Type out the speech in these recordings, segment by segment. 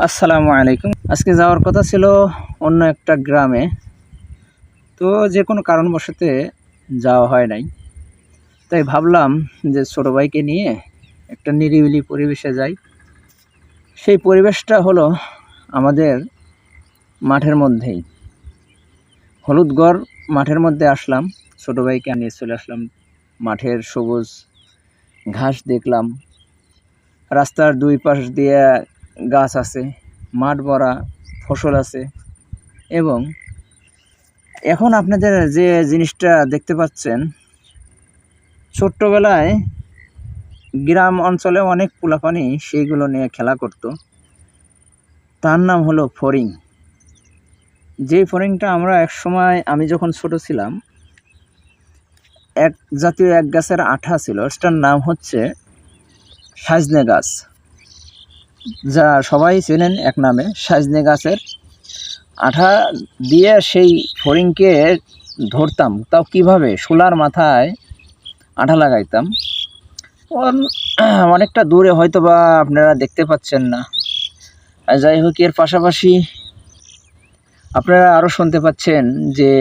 আসসালামু আলাইকুম। আজকে যাওয়ার কথা ছিল অন্য একটা গ্রামে, তো যে কোনো কারণবশতে যাওয়া হয় নাই। তাই ভাবলাম যে ছোটো ভাইকে নিয়ে একটা নিরিবিলি পরিবেশে যাই। সেই পরিবেশটা হলো আমাদের মাঠের মধ্যেই, হলুদগড় মাঠের মধ্যে আসলাম। ছোটো ভাইকে নিয়ে চলে আসলাম। মাঠের সবুজ ঘাস দেখলাম, রাস্তার দুই পাশ দিয়ে গাছ আছে, মাঠ ভরা ফসল আছে। এবং এখন আপনাদের যে জিনিসটা দেখতে পাচ্ছেন, ছোট্টবেলায় গ্রাম অঞ্চলে অনেক পোলাপানি সেইগুলো নিয়ে খেলা করত। তার নাম হলো ফড়িং। যে ফড়িংটা আমরা আমি যখন ছোট ছিলাম, এক জাতীয় এক গাছের আঠা ছিল, সেটার নাম হচ্ছে সাজনে গাছ, যা সবাই চেনেন এক নামে সাজনে গাছের আঠা দিয়ে সেই ফড়িংকে ধরতাম। তাও কিভাবে? শোলার মাথায় আঠা লাগাইতাম। অনেকটা দূরে হয়তো বা আপনারা দেখতে পাচ্ছেন না। যাই হোক, এর পাশাপাশি আপনারা আরও শুনতে পাচ্ছেন যে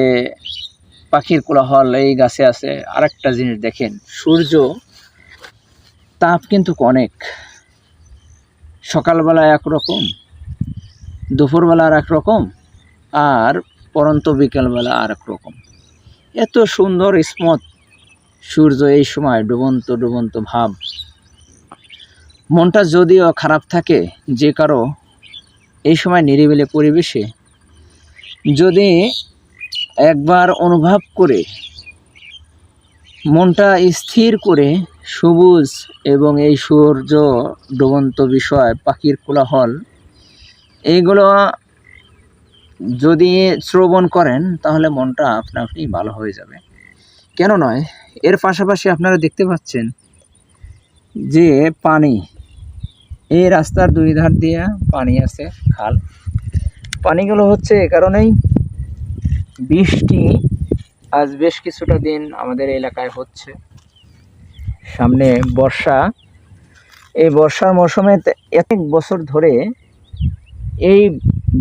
পাখির কোলাহল এই গাছে আছে। আরেকটা জিনিস দেখেন, সূর্য তাপ কিন্তু অনেক। সকালবেলা একরকম, দুপুরবেলা আর একরকম, আর পরন্ত বিকেলবেলা আর এক রকম। এত সুন্দর স্মুথ সূর্য এই সময় ডুবন্ত ডুবন্ত ভাব। মনটা যদিও খারাপ থাকে যে কারো, এই সময় নিরিবিলি পরিবেশে যদি একবার অনুভব করে মনটা স্থির করে সবুজ এবং এই সূর্য ডুবন্ত বিষয়, পাখির কোলাহল, এইগুলো যদি শ্রবণ করেন তাহলে মনটা আপনা আপনি ভালো হয়ে যাবে। কেন নয়, এর পাশাপাশি আপনারা দেখতে পাচ্ছেন যে পানি, এই রাস্তার দুই ধার দিয়ে পানি আছে, খাল। পানিগুলো হচ্ছে এ কারণেই, বৃষ্টি আজ বেশ কিছুটা দিন আমাদের এলাকায় হচ্ছে। সামনে বর্ষা, এই বর্ষার মৌসুমে এক বছর ধরে এই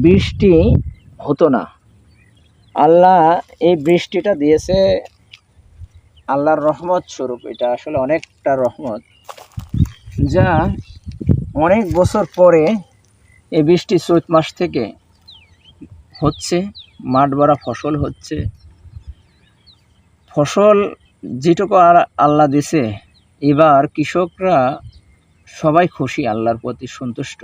বৃষ্টি হতো না। আল্লাহ এই বৃষ্টিটা দিয়েছে আল্লাহর রহমত স্বরূপ। এটা আসলে অনেকটা রহমত, যা অনেক বছর পরে এই বৃষ্টি চৈত মাস থেকে হচ্ছে। মাঠ ভরা ফসল হচ্ছে। ফসল যেটুকু আল্লাহ দিছে, এবার কৃষকরা সবাই খুশি, আল্লাহর প্রতি সন্তুষ্ট।